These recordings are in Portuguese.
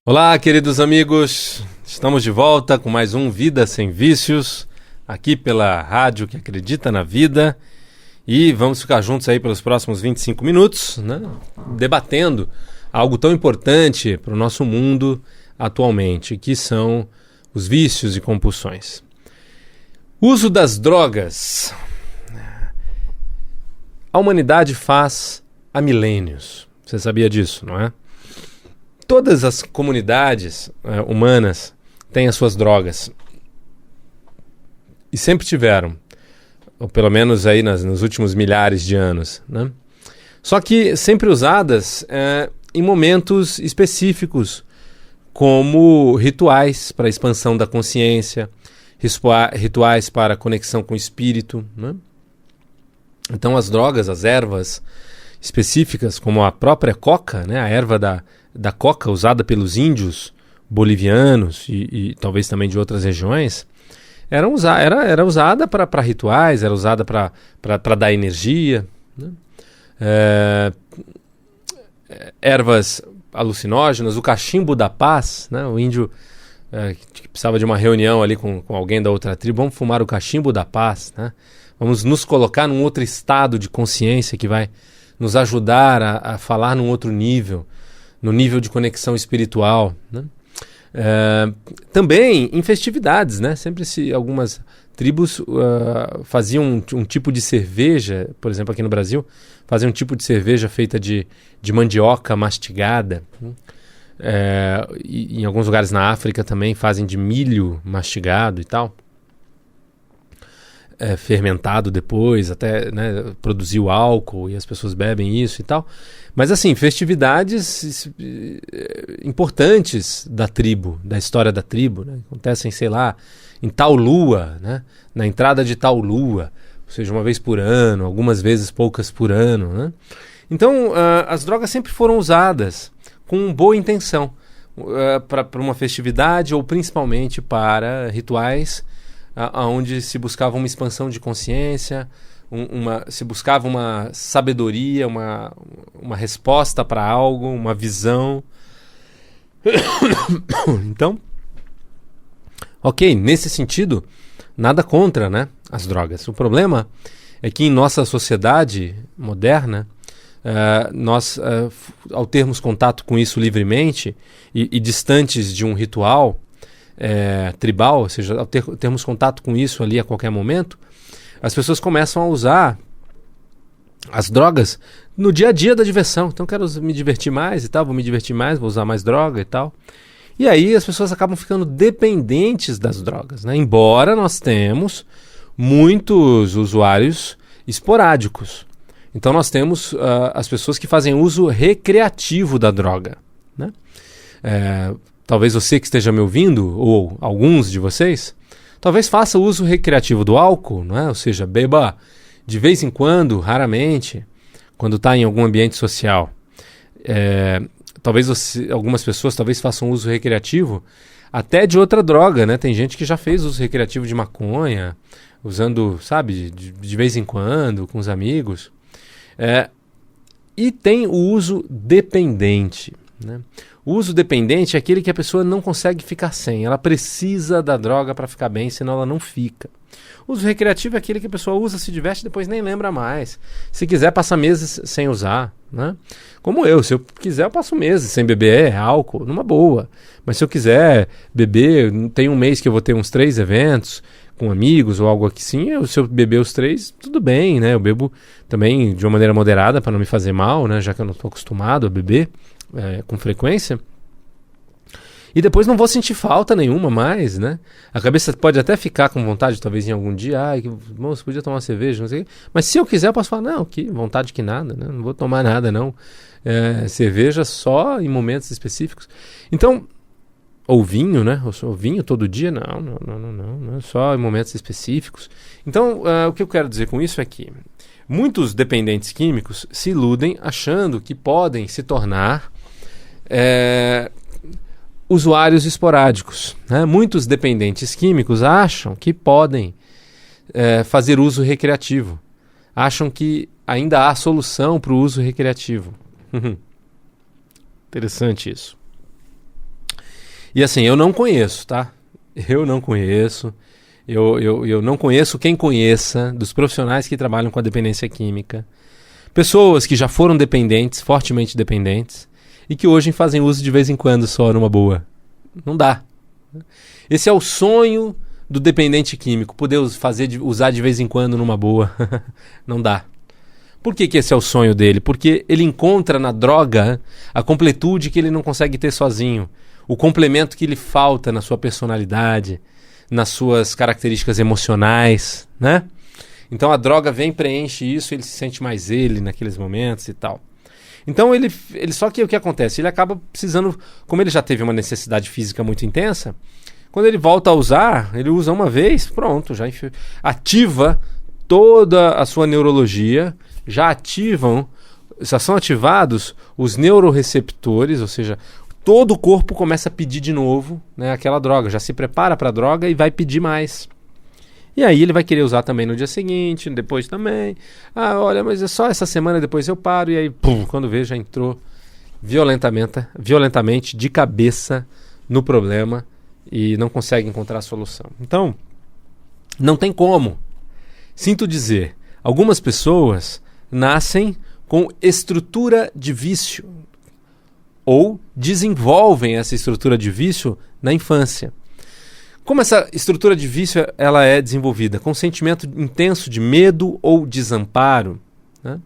Olá, queridos amigos, estamos de volta com mais um Vida Sem Vícios, aqui pela rádio que acredita na vida, e vamos ficar juntos aí pelos próximos 25 minutos, né, debatendo algo tão importante para o nosso mundo atualmente, que são os vícios e compulsões. Uso das drogas. A humanidade faz há milênios, você sabia disso, não é? Todas as comunidades humanas têm as suas drogas. E sempre tiveram. Ou pelo menos aí nos últimos milhares de anos, né? Só que sempre usadas em momentos específicos, como rituais para a expansão da consciência, rituais para a conexão com o espírito, né? Então as drogas, as ervas específicas, como a própria coca, né? A erva da coca usada pelos índios bolivianos e talvez também de outras regiões, era usada para rituais, era usada para dar energia, né? Ervas alucinógenas, o cachimbo da paz, né? O índio que precisava de uma reunião ali com alguém da outra tribo, vamos fumar o cachimbo da paz, né? Vamos nos colocar num outro estado de consciência que vai nos ajudar a falar num outro nível, no nível de conexão espiritual, né? Também em festividades, né? Sempre algumas tribos faziam um tipo de cerveja, por exemplo aqui no Brasil, faziam um tipo de cerveja feita de mandioca mastigada, né? E em alguns lugares na África também fazem de milho mastigado e tal, fermentado depois, até, né, produzir o álcool e as pessoas bebem isso e tal. Mas assim, festividades importantes da tribo, da história da tribo, né? Acontecem, sei lá, em tal lua, né? Na entrada de tal lua, ou seja, uma vez por ano, algumas vezes poucas por ano, né? Então, as drogas sempre foram usadas com boa intenção para uma festividade ou principalmente para rituais onde se buscava uma expansão de consciência, se buscava uma sabedoria, uma resposta para algo, uma visão. Então, ok, nesse sentido, nada contra, né, as drogas. O problema é que em nossa sociedade moderna, nós, ao termos contato com isso livremente e distantes de um ritual tribal, ou seja, ao termos contato com isso ali a qualquer momento, as pessoas começam a usar as drogas no dia a dia da diversão. Então quero me divertir mais e tal, vou me divertir mais, vou usar mais droga e tal. E aí as pessoas acabam ficando dependentes das drogas, né? Embora nós temos muitos usuários esporádicos. Então nós temos as pessoas que fazem uso recreativo da droga, né? Talvez você que esteja me ouvindo, ou alguns de vocês, talvez faça uso recreativo do álcool, não é? Ou seja, beba de vez em quando, raramente, quando está em algum ambiente social. Talvez algumas pessoas talvez façam uso recreativo até de outra droga, né? Tem gente que já fez uso recreativo de maconha, usando, sabe, de vez em quando, com os amigos. E tem o uso dependente, né? O uso dependente é aquele que a pessoa não consegue ficar sem. Ela precisa da droga para ficar bem, senão ela não fica. O uso recreativo é aquele que a pessoa usa, se diverte e depois nem lembra mais. Se quiser, passa meses sem usar, né? Como se eu quiser, eu passo meses sem beber álcool, numa boa. Mas se eu quiser beber, tem um mês que eu vou ter uns 3 eventos com amigos ou algo assim, se eu beber os 3, tudo bem, né? Eu bebo também de uma maneira moderada para não me fazer mal, né? Já que eu não estou acostumado a beber com frequência. E depois não vou sentir falta nenhuma mais, né? A cabeça pode até ficar com vontade, talvez em algum dia, você podia tomar uma cerveja, não sei o quê. Mas se eu quiser, eu posso falar, não, que vontade que nada, né? Não vou tomar nada, não. Cerveja só em momentos específicos. Então, ou vinho, né? Ou vinho todo dia? Não, só em momentos específicos. Então, o que eu quero dizer com isso é que muitos dependentes químicos se iludem achando que podem se tornar usuários esporádicos, né? Muitos dependentes químicos acham que podem fazer uso recreativo. Acham que ainda há solução para o uso recreativo. Interessante isso. E assim, eu não conheço, tá? Eu não conheço. Eu não conheço quem conheça dos profissionais que trabalham com a dependência química. Pessoas que já foram dependentes, fortemente dependentes, e que hoje fazem uso de vez em quando só numa boa. Não dá. Esse é o sonho do dependente químico, poder usar de vez em quando numa boa. Não dá. Por que esse é o sonho dele? Porque ele encontra na droga a completude que ele não consegue ter sozinho. O complemento que lhe falta na sua personalidade, nas suas características emocionais, né? Então a droga vem, preenche isso, ele se sente mais ele naqueles momentos e tal. Então ele só que o que acontece? Ele acaba precisando, como ele já teve uma necessidade física muito intensa, quando ele volta a usar, ele usa uma vez, pronto, já ativa toda a sua neurologia, já são ativados os neuroreceptores, ou seja, todo o corpo começa a pedir de novo, né, aquela droga, já se prepara para a droga e vai pedir mais. E aí ele vai querer usar também no dia seguinte, depois também. Ah, olha, mas é só essa semana, depois eu paro. E aí, pum, quando vê, já entrou violentamente de cabeça no problema e não consegue encontrar a solução. Então, não tem como. Sinto dizer, algumas pessoas nascem com estrutura de vício ou desenvolvem essa estrutura de vício na infância. Como essa estrutura de vício ela é desenvolvida? Com um sentimento intenso de medo ou desamparo, né?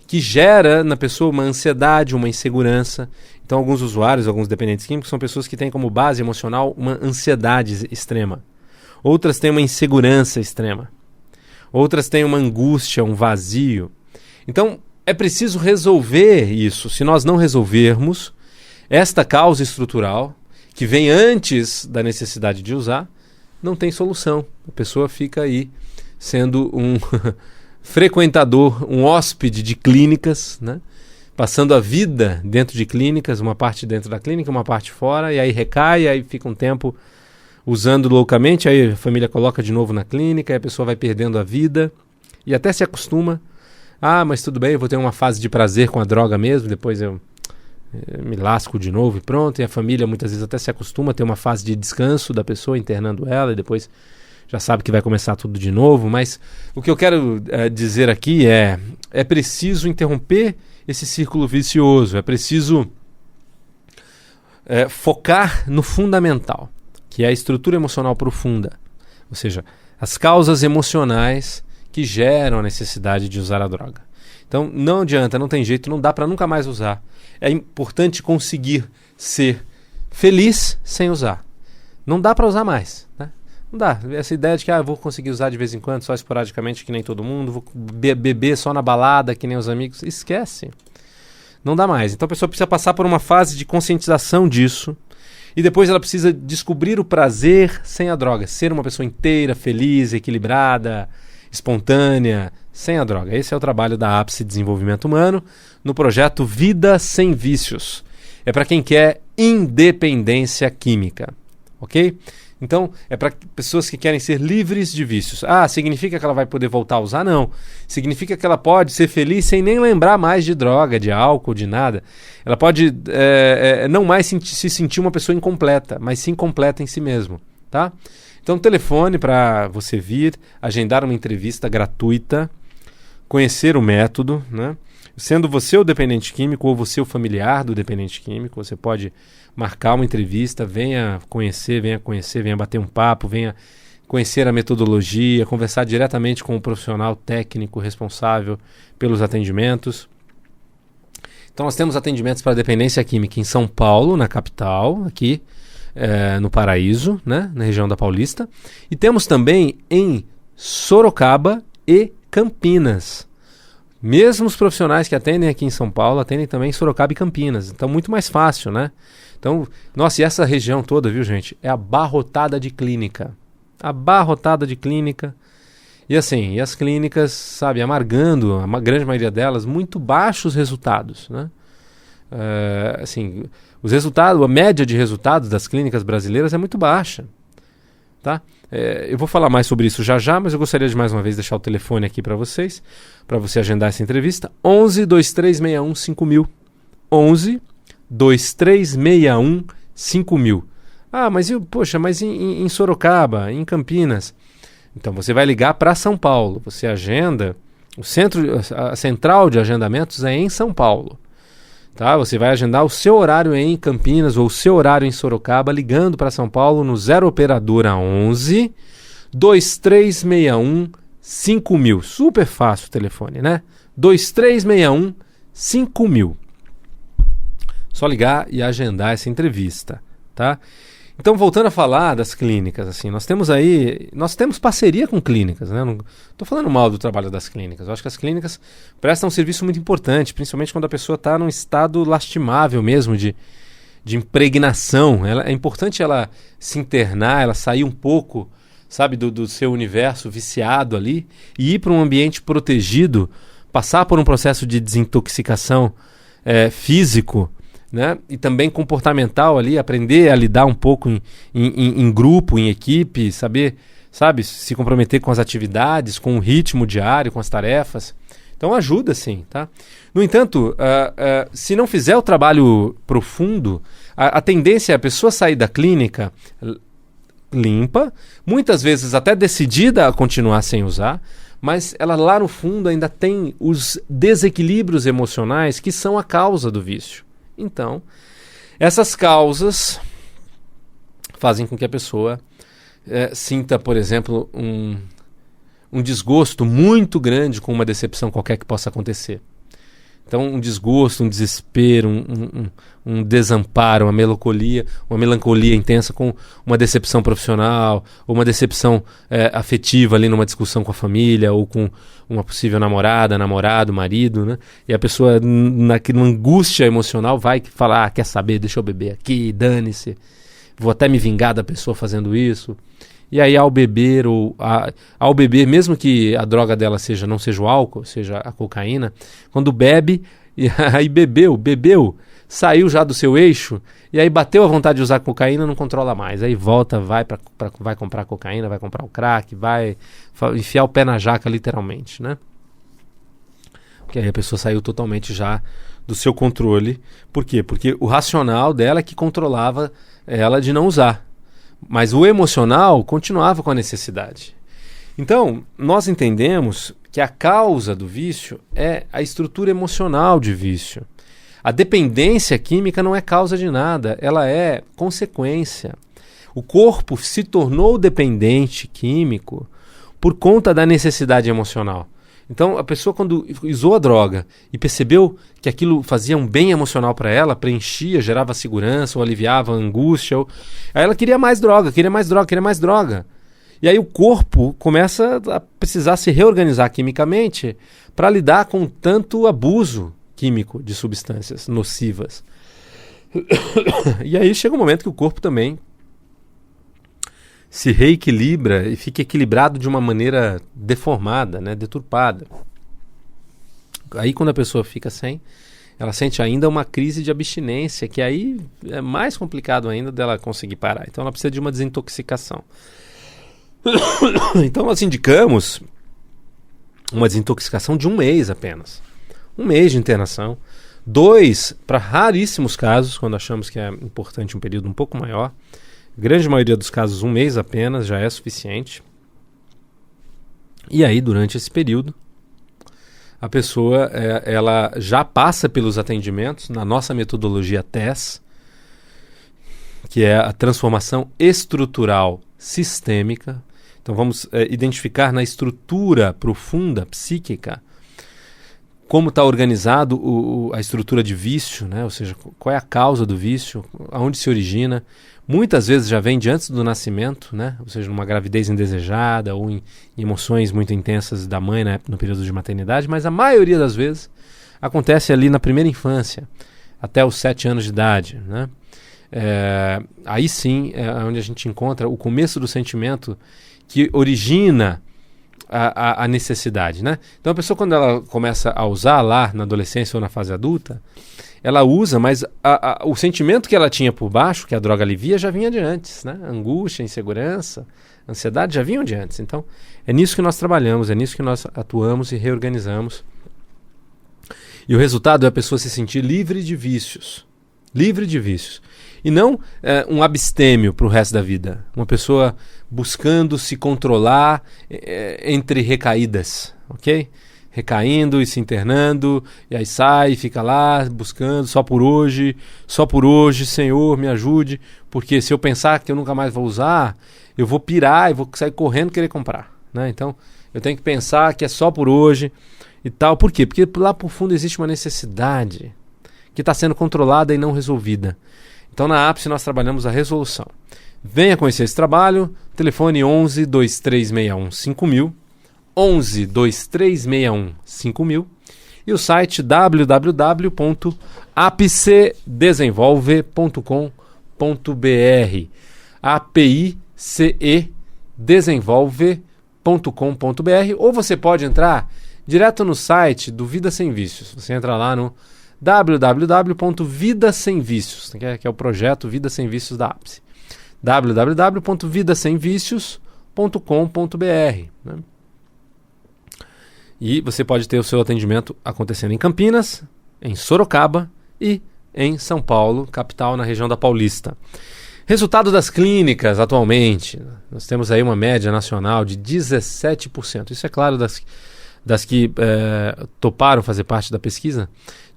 Que gera na pessoa uma ansiedade, uma insegurança. Então, alguns usuários, alguns dependentes químicos são pessoas que têm como base emocional uma ansiedade extrema. Outras têm uma insegurança extrema. Outras têm uma angústia, um vazio. Então, é preciso resolver isso. Se nós não resolvermos esta causa estrutural, que vem antes da necessidade de usar, não tem solução. A pessoa fica aí sendo um frequentador, um hóspede de clínicas, né? Passando a vida dentro de clínicas, uma parte dentro da clínica, uma parte fora, e aí recai, aí fica um tempo usando loucamente, aí a família coloca de novo na clínica, aí a pessoa vai perdendo a vida e até se acostuma. Ah, mas tudo bem, eu vou ter uma fase de prazer com a droga mesmo, depois eu me lasco de novo e pronto. E a família muitas vezes até se acostuma a ter uma fase de descanso da pessoa, internando ela, e depois já sabe que vai começar tudo de novo. Mas o que eu quero dizer aqui é preciso interromper esse círculo vicioso, é preciso focar no fundamental, que é a estrutura emocional profunda, ou seja, as causas emocionais que geram a necessidade de usar a droga. Então não adianta, não tem jeito, não dá para nunca mais usar. É importante conseguir ser feliz sem usar. Não dá para usar mais, né? Não dá. Essa ideia de que eu vou conseguir usar de vez em quando, só esporadicamente, que nem todo mundo, vou beber só na balada, que nem os amigos, esquece. Não dá mais. Então a pessoa precisa passar por uma fase de conscientização disso e depois ela precisa descobrir o prazer sem a droga. Ser uma pessoa inteira, feliz, equilibrada, espontânea, sem a droga. Esse é o trabalho da Ápice Desenvolvimento Humano no projeto Vida Sem Vícios. É para quem quer independência química, ok? Então, é para pessoas que querem ser livres de vícios. Ah, significa que ela vai poder voltar a usar? Não. Significa que ela pode ser feliz sem nem lembrar mais de droga, de álcool, de nada. Ela pode não mais se sentir uma pessoa incompleta, mas sim completa em si mesmo, tá? Então, telefone para você vir, agendar uma entrevista gratuita, conhecer o método, né? Sendo você o dependente químico ou você o familiar do dependente químico, você pode marcar uma entrevista, venha conhecer, venha bater um papo, venha conhecer a metodologia, conversar diretamente com o profissional técnico responsável pelos atendimentos. Então nós temos atendimentos para dependência química em São Paulo, na capital, aqui no Paraíso, né, na região da Paulista. E temos também em Sorocaba e Campinas. Mesmo os profissionais que atendem aqui em São Paulo atendem também em Sorocaba e Campinas. Então, muito mais fácil, né? Então, nossa, e essa região toda, viu, gente? É abarrotada de clínica. Abarrotada de clínica. E assim, e as clínicas, sabe, amargando, a grande maioria delas, muito baixos resultados, né? Assim, os resultados, a média de resultados das clínicas brasileiras é muito baixa, tá? Eu vou falar mais sobre isso já, mas eu gostaria de mais uma vez deixar o telefone aqui para vocês, para você agendar essa entrevista. 11 2361 5000. 11 2361 5000. Ah, mas em Sorocaba, em Campinas? Então você vai ligar para São Paulo. Você agenda, a central de agendamentos é em São Paulo. Tá? Você vai agendar o seu horário em Campinas ou o seu horário em Sorocaba, ligando para São Paulo no 0 Operadora 11 2361 5000. Super fácil o telefone, né? 2361 5000. Só ligar e agendar essa entrevista, tá? Então, voltando a falar das clínicas, assim, nós temos parceria com clínicas, né? Não estou falando mal do trabalho das clínicas. Eu acho que as clínicas prestam um serviço muito importante, principalmente quando a pessoa está num estado lastimável mesmo de impregnação. É importante ela se internar, ela sair um pouco, sabe, do seu universo viciado ali e ir para um ambiente protegido, passar por um processo de desintoxicação físico, né? E também comportamental ali, aprender a lidar um pouco em grupo, em equipe, saber, sabe, se comprometer com as atividades, com o ritmo diário, com as tarefas. Então ajuda sim, tá? No entanto, se não fizer o trabalho profundo, a tendência é a pessoa sair da clínica limpa, muitas vezes até decidida a continuar sem usar, mas ela lá no fundo ainda tem os desequilíbrios emocionais que são a causa do vício. Então, essas causas fazem com que a pessoa sinta, por exemplo, um desgosto muito grande com uma decepção qualquer que possa acontecer. Então, um desgosto, um desespero, um desamparo, uma melancolia intensa com uma decepção profissional, ou uma decepção afetiva ali numa discussão com a família, ou com uma possível namorada, namorado, marido, né? E a pessoa, naquela angústia emocional, vai falar, quer saber, deixa eu beber aqui, dane-se, vou até me vingar da pessoa fazendo isso. E aí ao beber, mesmo que a droga dela não seja o álcool, seja a cocaína, quando bebe, e aí bebeu, saiu já do seu eixo, e aí bateu a vontade de usar cocaína, não controla mais. Aí volta, vai comprar cocaína, vai comprar o crack, vai enfiar o pé na jaca literalmente, né? Porque aí a pessoa saiu totalmente já do seu controle. Por quê? Porque o racional dela é que controlava ela de não usar. Mas o emocional continuava com a necessidade. Então, nós entendemos que a causa do vício é a estrutura emocional de vício. A dependência química não é causa de nada, ela é consequência. O corpo se tornou dependente químico por conta da necessidade emocional. Então, a pessoa, quando usou a droga e percebeu que aquilo fazia um bem emocional para ela, preenchia, gerava segurança ou aliviava a angústia, aí ela queria mais droga. E aí o corpo começa a precisar se reorganizar quimicamente para lidar com tanto abuso químico de substâncias nocivas. E aí chega um momento que o corpo também se reequilibra e fica equilibrado de uma maneira deformada, né, deturpada. Aí quando a pessoa fica sem, ela sente ainda uma crise de abstinência, que aí é mais complicado ainda dela conseguir parar. Então ela precisa de uma desintoxicação. Então nós indicamos uma desintoxicação de 1 mês apenas. 1 mês de internação. 2, para raríssimos casos, quando achamos que é importante um período um pouco maior. Grande maioria dos casos, 1 mês apenas já é suficiente. E aí, durante esse período, a pessoa ela já passa pelos atendimentos na nossa metodologia TESS, que é a transformação estrutural sistêmica. Então vamos identificar na estrutura profunda, psíquica, como está organizado a estrutura de vício, né? Ou seja, qual é a causa do vício, aonde se origina. Muitas vezes já vem de antes do nascimento, né? Ou seja, numa gravidez indesejada ou em emoções muito intensas da mãe, né, no período de maternidade, mas a maioria das vezes acontece ali na primeira infância, até os 7 anos de idade, né? Aí sim é onde a gente encontra o começo do sentimento que origina a necessidade, né? Então a pessoa, quando ela começa a usar lá na adolescência ou na fase adulta, ela usa, mas o sentimento que ela tinha por baixo, que a droga alivia, já vinha de antes, né? Angústia, insegurança, ansiedade já vinham de antes. Então é nisso que nós trabalhamos, é nisso que nós atuamos e reorganizamos. E o resultado é a pessoa se sentir livre de vícios. Livre de vícios. E não um abstêmio para o resto da vida. Uma pessoa buscando se controlar entre recaídas, ok? Recaindo e se internando, e aí sai, fica lá buscando só por hoje, Senhor, me ajude, porque se eu pensar que eu nunca mais vou usar, eu vou pirar e vou sair correndo querer comprar, né? Então, eu tenho que pensar que é só por hoje e tal. Por quê? Porque lá por fundo existe uma necessidade que está sendo controlada e não resolvida. Então, na Ápice nós trabalhamos a resolução. Venha conhecer esse trabalho, telefone 11 2361 5000, 11 2361 5000 e o site www.apicedesenvolve.com.br, apicedesenvolve.com.br, ou você pode entrar direto no site do Vida Sem Vícios. Você entra lá no www.vidasemvicios, que é o projeto Vida Sem Vícios da Ápice. www.vidasemvicios.com.br, né? E você pode ter o seu atendimento acontecendo em Campinas, em Sorocaba e em São Paulo, capital, na região da Paulista. Resultado das clínicas atualmente, nós temos aí uma média nacional de 17%. Isso é claro das que toparam fazer parte da pesquisa.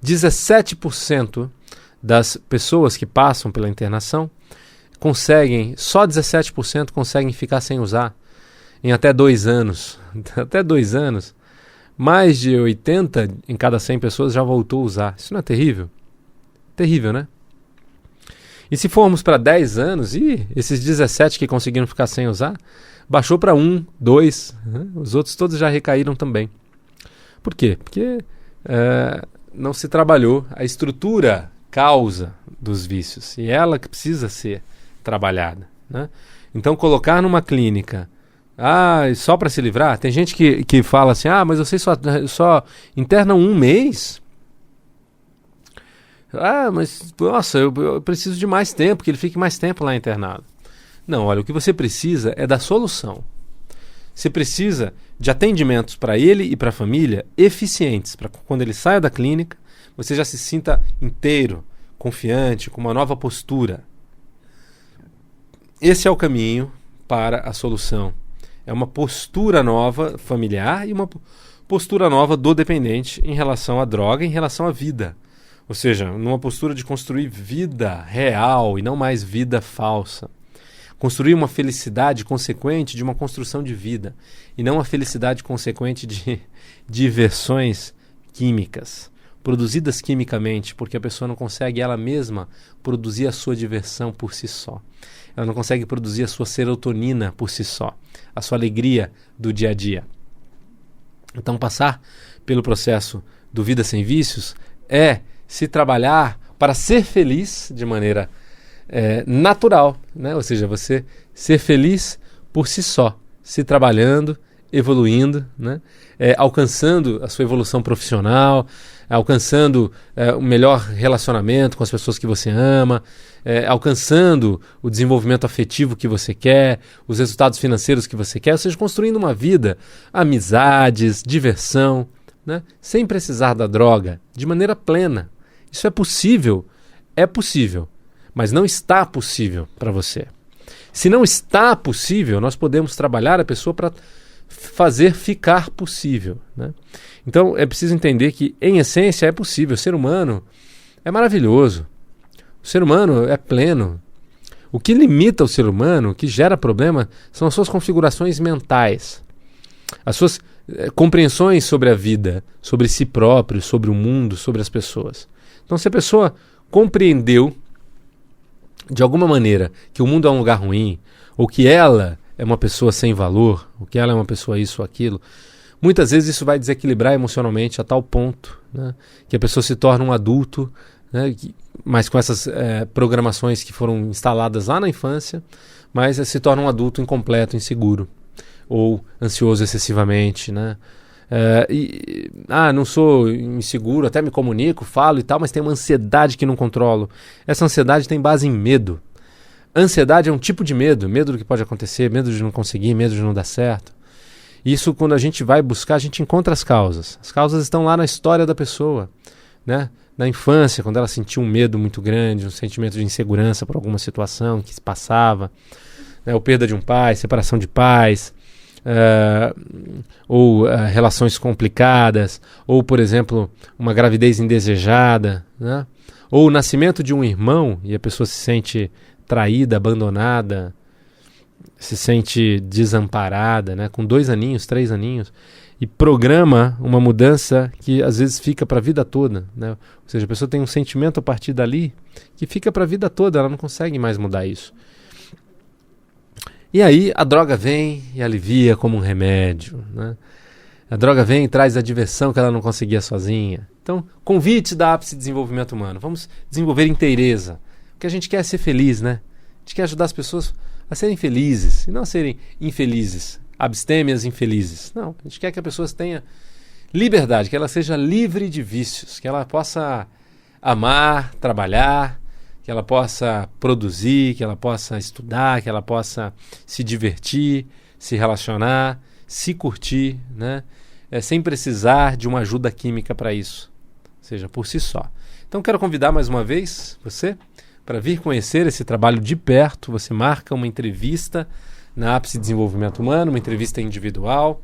17% das pessoas que passam pela internação só 17% conseguem ficar sem usar em até 2 anos. Até 2 anos. Mais de 80 em cada 100 pessoas já voltou a usar. Isso não é terrível? Terrível, né? E se formos para 10 anos, esses 17 que conseguiram ficar sem usar, baixou para 1, 2, né? Os outros todos já recaíram também. Por quê? Porque não se trabalhou a estrutura causa dos vícios. E ela que precisa ser trabalhada, né? Então, colocar numa clínica só para se livrar, tem gente que fala assim, mas vocês só internam 1 mês? Mas nossa, eu preciso de mais tempo, que ele fique mais tempo lá internado. Não, olha, o que você precisa é da solução. Você precisa de atendimentos para ele e para a família eficientes, para quando ele saia da clínica, você já se sinta inteiro, confiante, com uma nova postura. Esse é o caminho para a solução. É uma postura nova familiar e uma postura nova do dependente em relação à droga, em relação à vida. Ou seja, numa postura de construir vida real e não mais vida falsa. Construir uma felicidade consequente de uma construção de vida e não uma felicidade consequente de diversões químicas, produzidas quimicamente, porque a pessoa não consegue ela mesma produzir a sua diversão por si só. Ela não consegue produzir a sua serotonina por si só, a sua alegria do dia a dia. Então, passar pelo processo do Vida Sem Vícios é se trabalhar para ser feliz de maneira natural, né? Ou seja, você ser feliz por si só, se trabalhando, evoluindo, né? Alcançando a sua evolução profissional, alcançando um melhor relacionamento com as pessoas que você ama, alcançando o desenvolvimento afetivo que você quer, os resultados financeiros que você quer, ou seja, construindo uma vida, amizades, diversão, né? Sem precisar da droga, de maneira plena. Isso é possível, mas não está possível para você. Se não está possível, nós podemos trabalhar a pessoa para fazer ficar possível, né? Então é preciso entender que, em essência, é possível. O ser humano é maravilhoso. O ser humano é pleno. O que limita o ser humano, o que gera problema, são as suas configurações mentais, as suas compreensões sobre a vida, sobre si próprio, sobre o mundo, sobre as pessoas. Então, se a pessoa compreendeu de alguma maneira que o mundo é um lugar ruim, ou que ela é uma pessoa sem valor, ou que ela é uma pessoa isso ou aquilo, muitas vezes isso vai desequilibrar emocionalmente a tal ponto, né, que a pessoa se torna um adulto, né, mas com essas programações que foram instaladas lá na infância, mas se torna um adulto incompleto, inseguro, ou ansioso excessivamente, né? Não sou inseguro, até me comunico, falo e tal, mas tem uma ansiedade que não controlo. Essa ansiedade tem base em medo. Ansiedade é um tipo de medo do que pode acontecer, medo de não conseguir, medo de não dar certo. Isso, quando a gente vai buscar, a gente encontra as causas. As causas estão lá na história da pessoa, né? na infância, quando ela sentiu um medo muito grande, um sentimento de insegurança por alguma situação que se passava, né, ou perda de um pai, separação de pais, ou relações complicadas, ou, por exemplo, uma gravidez indesejada, né, ou o nascimento de um irmão e a pessoa se sente traída, abandonada, se sente desamparada, né, com 2 aninhos, 3 aninhos, e programa uma mudança que às vezes fica para a vida toda, né? Ou seja, a pessoa tem um sentimento a partir dali que fica para a vida toda, ela não consegue mais mudar isso. E aí a droga vem e alivia como um remédio, né? A droga vem e traz a diversão que ela não conseguia sozinha. Então, convite da Ápice Desenvolvimento Humano. Vamos desenvolver inteireza. Porque a gente quer ser feliz, né? A gente quer ajudar as pessoas a serem felizes e não a serem infelizes, abstêmias infelizes. Não, a gente quer que a pessoa tenha liberdade, que ela seja livre de vícios, que ela possa amar, trabalhar, que ela possa produzir, que ela possa estudar, que ela possa se divertir, se relacionar, se curtir, né? Sem precisar de uma ajuda química para isso, ou seja, por si só. Então quero convidar mais uma vez você para vir conhecer esse trabalho de perto. Você marca uma entrevista na Ápice Desenvolvimento Humano, uma entrevista individual,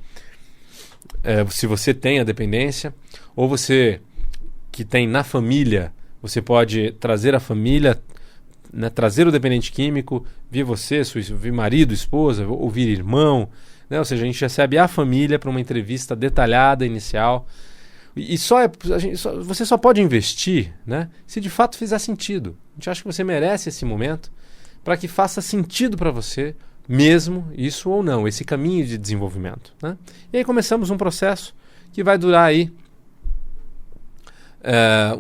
se você tem a dependência, ou você que tem na família, você pode trazer a família, né, trazer o dependente químico, vir você, vir marido, esposa, ou vir irmão, né? Ou seja, a gente recebe a família para uma entrevista detalhada, inicial, e você só pode investir, né, se de fato fizer sentido. A gente acha que você merece esse momento para que faça sentido para você, mesmo isso ou não, esse caminho de desenvolvimento, né? E aí começamos um processo que vai durar aí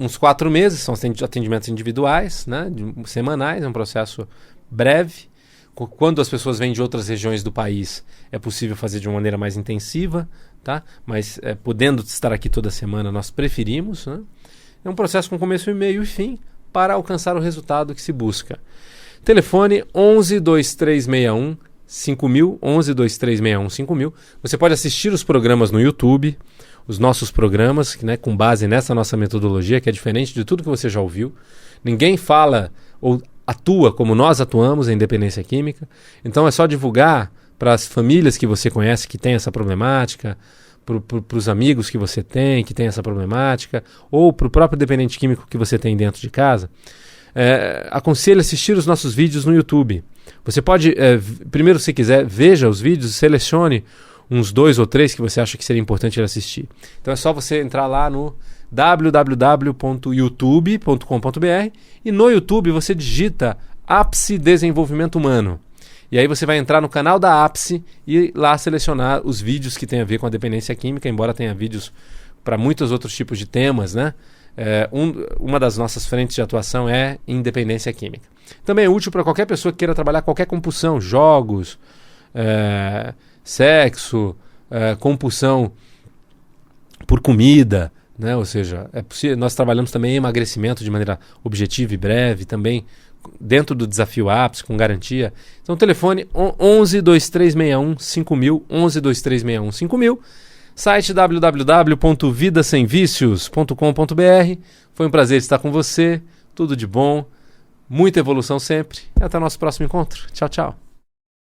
uns 4 meses, são atendimentos individuais, né, semanais, é um processo breve. Quando as pessoas vêm de outras regiões do país, é possível fazer de uma maneira mais intensiva, tá? Mas podendo estar aqui toda semana, nós preferimos, né? É um processo com começo, meio e fim para alcançar o resultado que se busca. Telefone 11 2361 5000, 11 2361 5000. Você pode assistir os programas no YouTube, os nossos programas, né, com base nessa nossa metodologia, que é diferente de tudo que você já ouviu. Ninguém fala ou atua como nós atuamos em dependência química. Então é só divulgar para as famílias que você conhece que tem essa problemática, para os amigos que você tem que tem essa problemática, ou para o próprio dependente químico que você tem dentro de casa. Aconselho assistir os nossos vídeos no YouTube. Você pode, primeiro, se quiser, veja os vídeos, selecione uns 2 ou 3 que você acha que seria importante ele assistir. Então é só você entrar lá no www.youtube.com.br e no YouTube você digita Ápice Desenvolvimento Humano. E aí você vai entrar no canal da Ápice e lá selecionar os vídeos que tem a ver com a dependência química, embora tenha vídeos para muitos outros tipos de temas, né? Uma das nossas frentes de atuação é independência química. Também é útil para qualquer pessoa que queira trabalhar qualquer compulsão, jogos, sexo, compulsão por comida, né? Ou seja, é possível. Nós trabalhamos também em emagrecimento de maneira objetiva e breve, também dentro do desafio Ápice, com garantia. Então, telefone 11 2361 5000, 11 2361 5000. Site www.vidasemvicios.com.br. Foi um prazer estar com você. Tudo de bom. Muita evolução sempre. E até o nosso próximo encontro. Tchau, tchau.